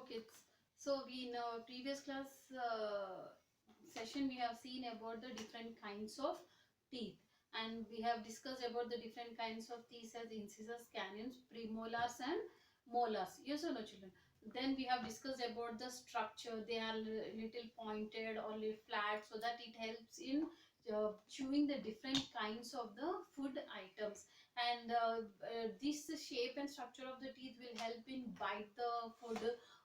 kids. So we in our previous class session we have seen about the different kinds of teeth, and we have discussed about the different kinds of teeth as incisors, canines, premolars and molars. Yes or no, children? Then we have discussed about the structure. They are little pointed or little flat, so that it helps in chewing the different kinds of the food items. And this shape and structure of the teeth will help in bite the food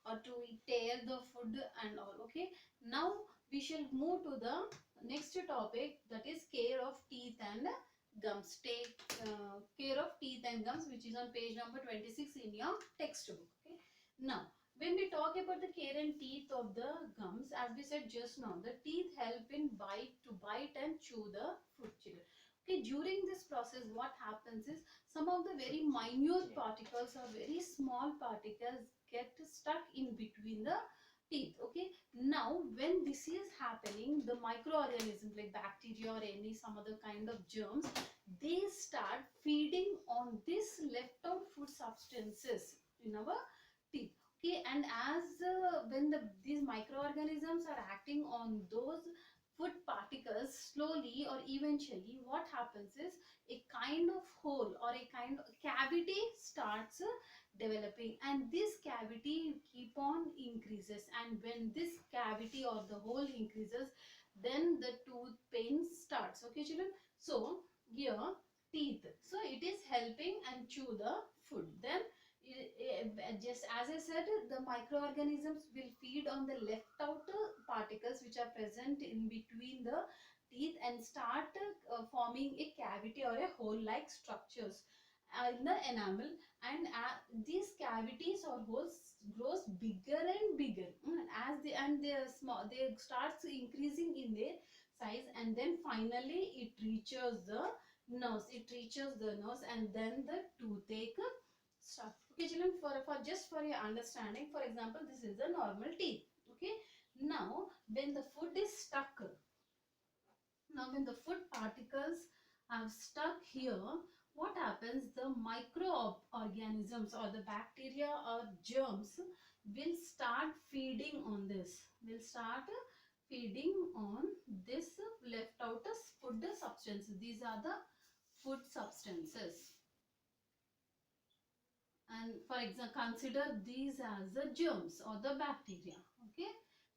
or to tear the food and all. Okay, now we shall move to the next topic, that is care of teeth and gums. Take care of teeth and gums, which is on page number 26 in your textbook. Okay, now when we talk about the care and teeth of the gums, as we said just now, the teeth help in bite and chew the food, children. Okay, during this process what happens is some of the very minute particles or very small particles get stuck in between the teeth. Okay, now when this is happening, the microorganisms like bacteria or any some other kind of germs, they start feeding on this left out food substances in our teeth. Okay, and as when these microorganisms are acting on those food particles, slowly or eventually what happens is a kind of hole or a kind of cavity starts developing, and this cavity keep on increases, and when this cavity or the hole increases, then the tooth pain starts. Okay, children, so here teeth, so it is helping and chew the food. Then just as I said, the microorganisms will feed on the left out particles which are present in between the teeth and start forming a cavity or a hole like structures in the enamel, and these cavities or holes grows bigger and bigger. As they small, they starts increasing in their size, and then finally it reaches the nose, and then the toothache stuff. Okay, children, for just for your understanding, for example, this is the normal teeth. Okay, now when the food is stuck, now when the food particles are stuck here, what happens? The microorganisms or the bacteria or germs will start feeding on this. Will start feeding on this left out food substances. These are the food substances, and for example consider these as the germs or the bacteria. Okay,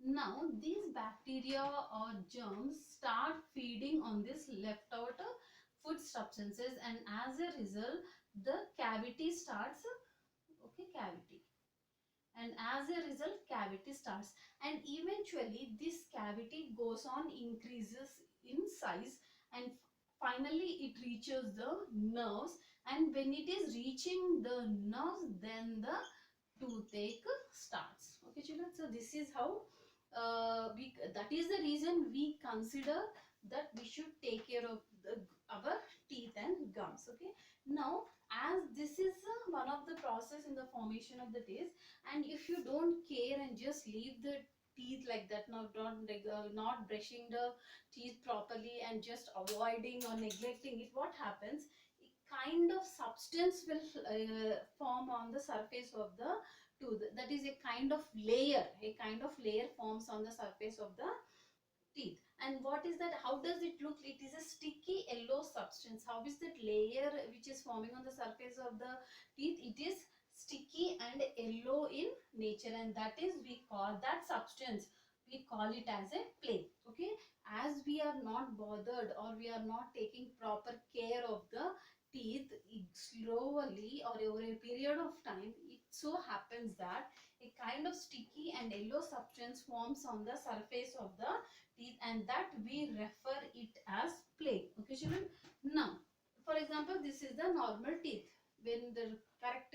now these bacteria or germs start feeding on this left out food substances, and as a result the cavity starts. Okay, cavity, and as a result cavity starts, and eventually this cavity goes on increases in size, and finally it reaches the nerves, and when it is reaching the nerves, then the toothache starts. Okay, children, so this is how that is the reason we consider that we should take care of our teeth and gums. Okay, now as this is one of the process in the formation of the teeth, and if you don't care and just leave the teeth like that, not brushing the teeth properly and just avoiding or neglecting it, what happens? A kind of substance will form on the surface of the tooth. That is a kind of layer. A kind of layer forms on the surface of the teeth. And what is that? How does it look? It is a sticky yellow substance. How is that layer which is forming on the surface of the teeth? It is sticky and yellow in nature, and that is, we call that substance, we call it as a plaque. Okay, as we are not bothered or we are not taking proper care of the teeth, it slowly or over a period of time, it so happens that a kind of sticky and yellow substance forms on the surface of the teeth, and that we refer it as plaque. Okay, children, now for example this is the normal teeth when the correct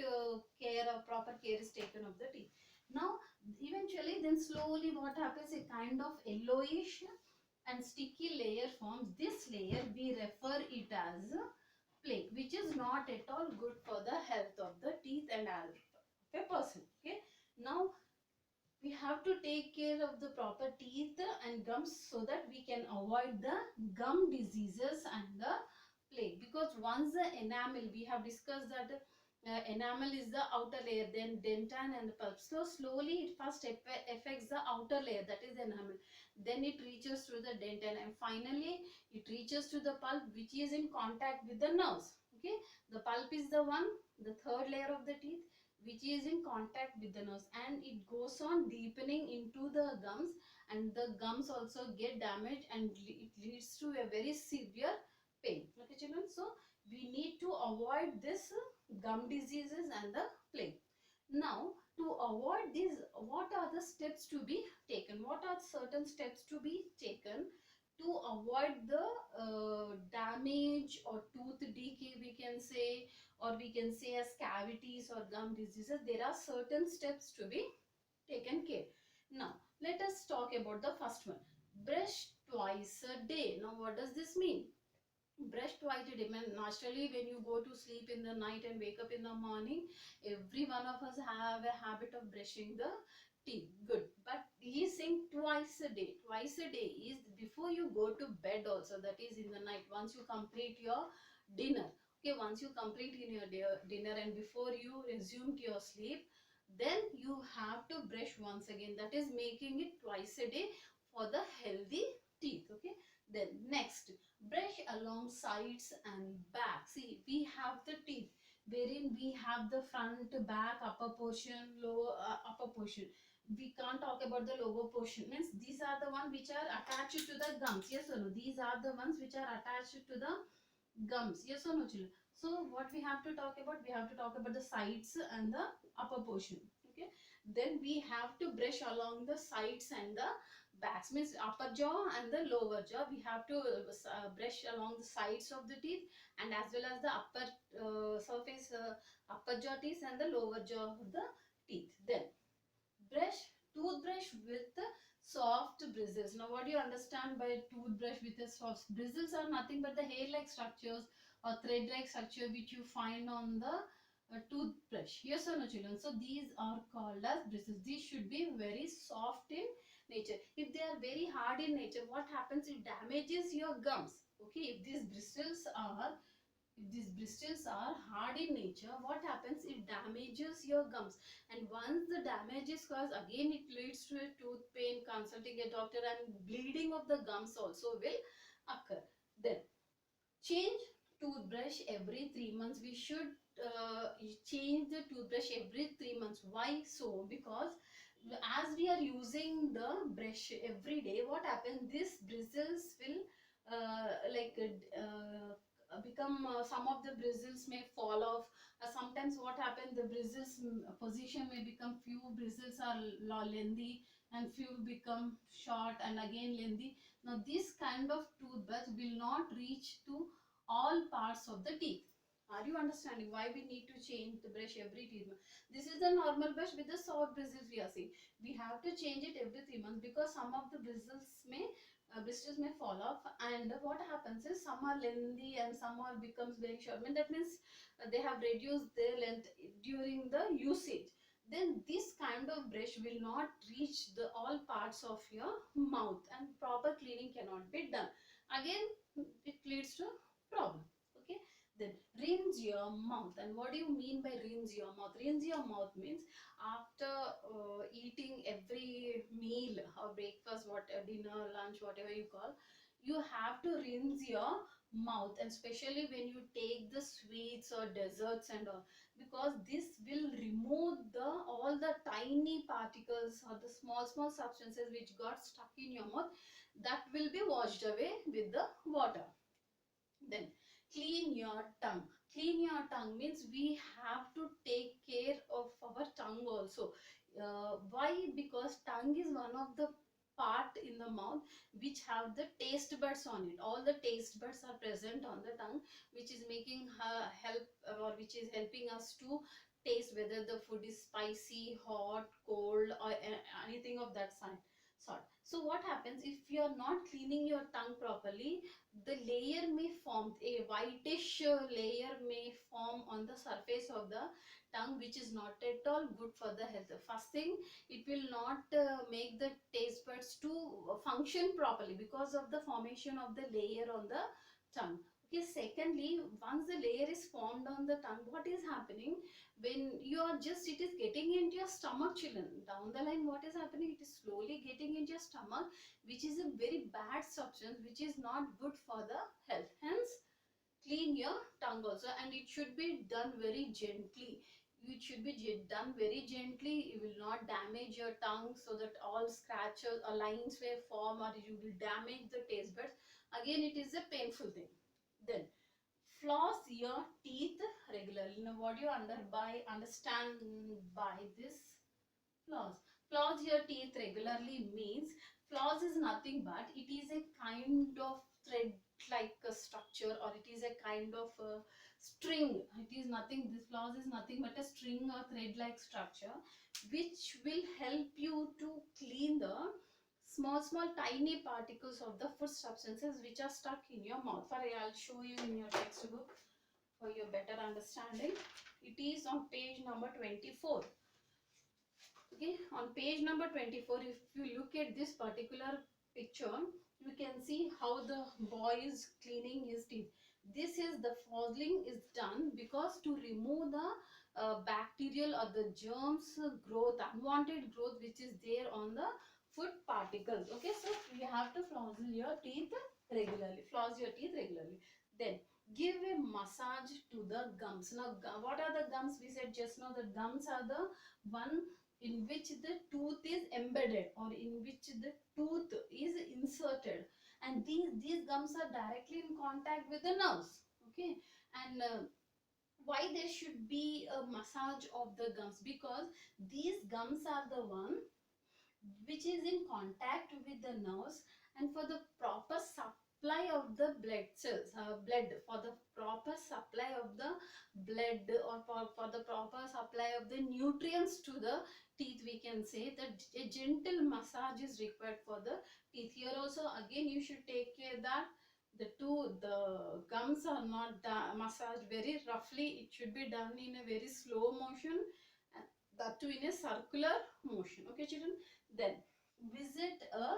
care or proper care is taken of the teeth. Now eventually then slowly what happens, a kind of yellowish and sticky layer forms. This layer we refer it as plaque, which is not at all good for the health of the teeth and health of a person. Okay, now we have to take care of the proper teeth and gums so that we can avoid the gum diseases and the plaque, because once the enamel, we have discussed that enamel is the outer layer, then dentin and the pulp. So slowly it first affects the outer layer, that is enamel. Then it reaches to the dentin, and finally it reaches to the pulp, which is in contact with the nerves. Okay, the pulp is the one, the third layer of the teeth, which is in contact with the nerves, and it goes on deepening into the gums, and the gums also get damaged, and it leads to a very severe pain. Okay, children. So we need to avoid this gum diseases and the plague. Now, to avoid this, what are the steps to be taken? What are certain steps to be taken to avoid the damage or tooth decay, we can say, or we can say as cavities or gum diseases? There are certain steps to be taken care. Now, let us talk about the first one. Brush twice a day. Now, what does this mean? Brush twice a day. Naturally, when you go to sleep in the night and wake up in the morning, every one of us have a habit of brushing the teeth. Good. But he is saying twice a day. Twice a day is before you go to bed also. That is in the night. Once you complete your dinner. Okay, once you complete in your dinner and before you resume to your sleep, then you have to brush once again. That is making it twice a day for the healthy teeth. Okay. Then next, brush along sides and back. See, we have the teeth wherein we have the front, back, upper portion, lower, upper portion. We can't talk about the lower portion. Means these are the ones which are attached to the gums. Yes or no? These are the ones which are attached to the gums. Yes or no, children? So what we have to talk about? We have to talk about the sides and the upper portion. Okay. Then we have to brush along the sides and the backs, means upper jaw and the lower jaw. We have to brush along the sides of the teeth, and as well as the upper surface, upper jaw teeth and the lower jaw of the teeth. Then brush toothbrush with soft bristles. Now what do you understand by toothbrush with the soft bristles? Are nothing but the hair like structures or thread like structure which you find on the toothbrush. Yes or no, children? So these are called as bristles. These should be very soft in nature. If they are very hard in nature, what happens? It damages your gums. Okay, if these bristles are hard in nature, what happens? It damages your gums, and once the damage is caused, again it leads to a tooth pain, consulting a doctor, and bleeding of the gums also will occur. Then change toothbrush every 3 months. We should change the toothbrush every 3 months. Why so? Because as we are using the brush every day, what happens? These bristles will become, some of the bristles may fall off. Sometimes what happens, the bristles position may become, few bristles are lengthy and few become short and again lengthy. Now this kind of toothbrush will not reach to all parts of the teeth. Are you understanding why we need to change the brush every 3 months? This is the normal brush with the soft bristles we are seeing. We have to change it every 3 months because some of the bristles may fall off, and what happens is some are lengthy and some are becomes very short. I mean, that means they have reduced their length during the usage. Then this kind of brush will not reach the all parts of your mouth, and proper cleaning cannot be done. Again, it leads to problem. Okay. Then rinse your mouth. And what do you mean by rinse your mouth? Rinse your mouth means after eating every meal or breakfast, dinner, lunch, whatever you call, you have to rinse your mouth, and especially when you take the sweets or desserts and all, because this will remove the all the tiny particles or the small substances which got stuck in your mouth, that will be washed away with the water. Then clean your tongue. Clean your tongue means we have to take care of our tongue also. Why? Because tongue is one of the part in the mouth which have the taste buds on it. All the taste buds are present on the tongue, which is making help, or which is helping us to taste whether the food is spicy, hot, cold, or anything of that sort. So what happens if you are not cleaning your tongue properly? The layer may form, a whitish layer may form on the surface of the tongue, which is not at all good for the health. First thing, it will not make the taste buds to function properly because of the formation of the layer on the tongue. Okay, secondly, once the layer is formed on the tongue, what is happening when you are just, it is getting into your stomach, children. Down the line, what is happening? It is slowly getting into your stomach, which is a very bad substance, which is not good for the health. Hence, clean your tongue also, and it should be done very gently. It should be done very gently. You will not damage your tongue so that all scratches or lines will form, or you will damage the taste buds. Again, it is a painful thing. Then, floss your teeth regularly. Now, what do you understand by this floss? Floss your teeth regularly means, floss is nothing but it is a kind of thread like a structure, or it is a kind of a string. It is nothing, this floss is nothing but a string or thread like structure, which will help you to clean the small tiny particles of the food substances which are stuck in your mouth. For I'll show you in your textbook for your better understanding. It is on page number 24. Okay, on page number 24, if you look at this particular picture, you can see how the boy is cleaning his teeth. This is the flossing is done because to remove the bacterial or the germs growth, unwanted growth which is there on the food particles. Okay, so you have to floss your teeth regularly. Floss your teeth regularly. Then give a massage to the gums. Now, what are the gums? We said just now the gums are the one in which the tooth is embedded, or in which the tooth is inserted, and these gums are directly in contact with the nerves. Okay, and why there should be a massage of the gums? Because these gums are the one which is in contact with the nerves, and for the proper supply of the blood cells, for the proper supply of the blood, or for the proper supply of the nutrients to the teeth, we can say that a gentle massage is required for the teeth. Here also again you should take care that the gums are not massaged very roughly. It should be done in a very slow motion, and that too in a circular motion. Okay, children. Then visit a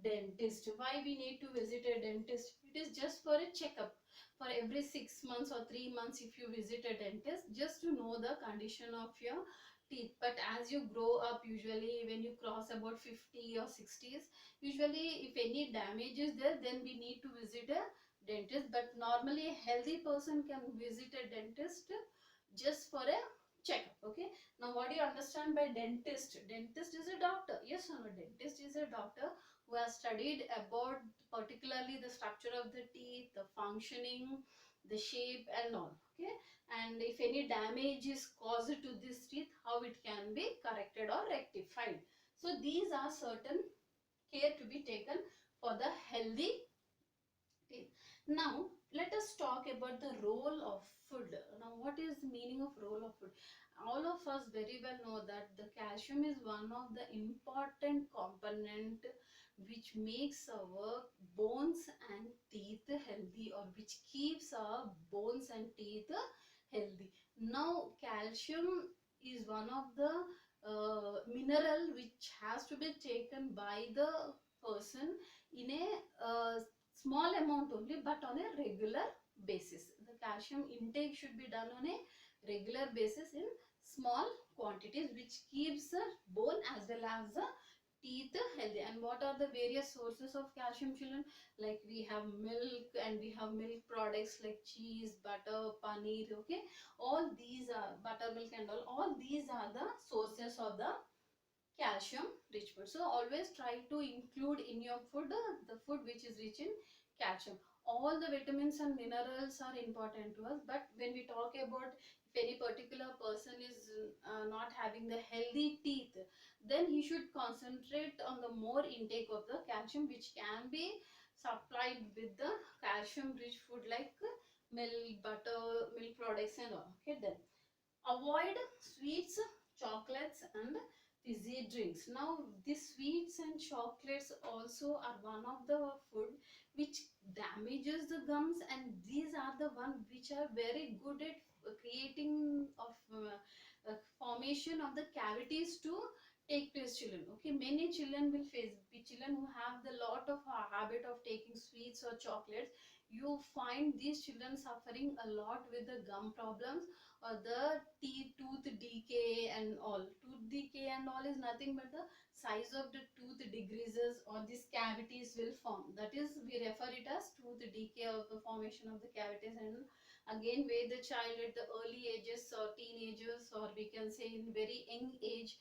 dentist. Why we need to visit a dentist? It is just for a checkup. For every 6 months or 3 months, if you visit a dentist, just to know the condition of your teeth. But as you grow up, usually when you cross about 50 or 60s, usually if any damage is there, then we need to visit a dentist. But normally a healthy person can visit a dentist just for a checkup. Okay, now what do you understand by dentist? Dentist is a doctor. Yes or no? Dentist is a doctor who has studied about particularly the structure of the teeth, the functioning, the shape and all. Okay, and if any damage is caused to this teeth, how it can be corrected or rectified. So these are certain care to be taken for the healthy teeth. Now let us talk about the role of food. Now what is the meaning of role of food? All of us very well know that the calcium is one of the important component which makes our bones and teeth healthy, or which keeps our bones and teeth healthy. Now calcium is one of the mineral which has to be taken by the person in a small amount only, but on a regular basis. The calcium intake should be done on a regular basis in small quantities, which keeps the bone as well as the teeth healthy. And what are the various sources of calcium, children? Like we have milk, and we have milk products like cheese, butter, paneer. Okay, all these are buttermilk and all these are the sources of the calcium rich food. So always try to include in your food the food which is rich in calcium. All the vitamins and minerals are important to us, but when we talk about if any particular person is not having the healthy teeth, then he should concentrate on the more intake of the calcium, which can be supplied with the calcium rich food like milk, butter, milk products and all. Okay, then avoid sweets, chocolates and fizzy drinks. Now these sweets and chocolates also are one of the food which damages the gums, and these are the one which are very good at creating of formation of the cavities to take place, children. Okay, many children will face, children who have the lot of habit of taking sweets or chocolates, you find these children suffering a lot with the gum problems or the teeth tooth decay and all. Tooth decay and all is nothing but the size of the tooth decreases or these cavities will form. That is, we refer it as tooth decay of the formation of the cavities. And again, where the child at the early ages or teenagers, or we can say in very young age,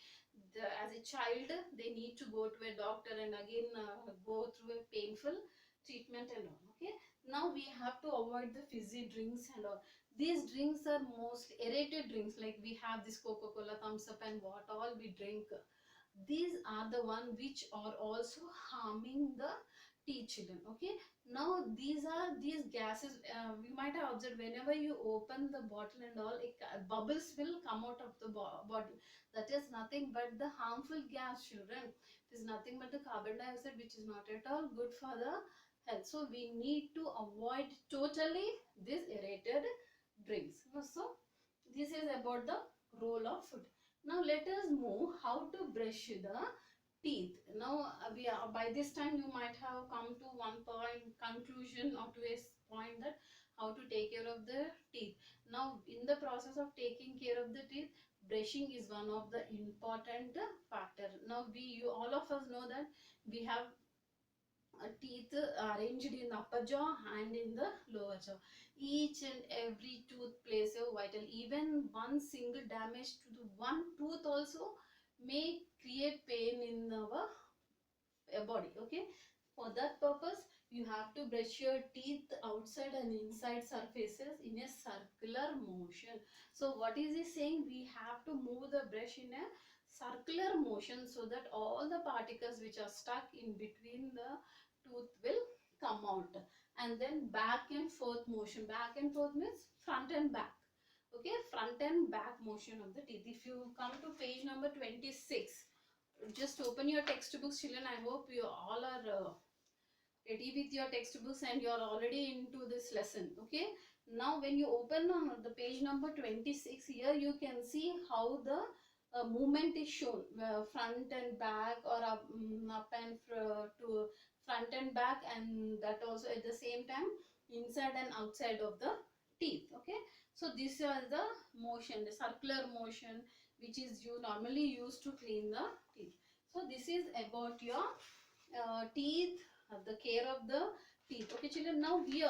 as a child they need to go to a doctor and again go through a painful treatment and all. Okay, now we have to avoid the fizzy drinks and all. These drinks are most aerated drinks, like we have this Coca-Cola, Thumbs Up and what all we drink. These are the one which are also harming the tea children. Okay, now these gases, you might have observed whenever you open the bottle and all, bubbles will come out of the bottle. That is nothing but the harmful gas, children. It is nothing but the carbon dioxide, which is not at all good for the health. So we need to avoid totally these aerated drinks. So this is about the role of food. Now let us move how to brush the teeth. Now we are, by this time you might have come to one point conclusion or to a point that how to take care of the teeth. Now in the process of taking care of the teeth, brushing is one of the important factor. Now you all of us know that we have teeth arranged in the upper jaw and in the lower jaw. Each and every tooth plays a vital. Even one single damage to the one tooth also may create pain in our body. Okay, for that purpose you have to brush your teeth outside and inside surfaces in a circular motion. So what is he saying? We have to move the brush in a circular motion so that all the particles which are stuck in between the tooth will come out. And then back and forth motion. Back and forth means front and back. Okay, front and back motion of the teeth. If you come to page number 26, just open your textbooks, children. I hope you all are ready with your textbooks and you are already into this lesson. Okay, now when you open the page number 26, here you can see how the movement is shown, front and back, or up and to front and back, and that also at the same time inside and outside of the teeth. Okay, so this is the motion, the circular motion, which is you normally used to clean the teeth. So this is about your teeth, the care of the teeth. Okay, children, now here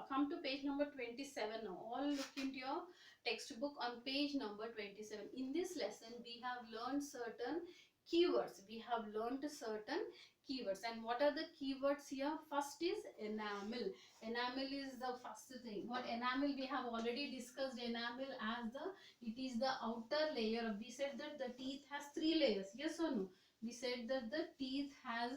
come to page number 27 now. All look into your textbook on page number 27. In this lesson we have learned certain keywords. We have learned certain keywords, and what are the keywords here? First is enamel. Enamel is the first thing. What enamel? We have already discussed enamel as it is the outer layer. We said that the teeth has three layers. Yes or no? We said that the teeth has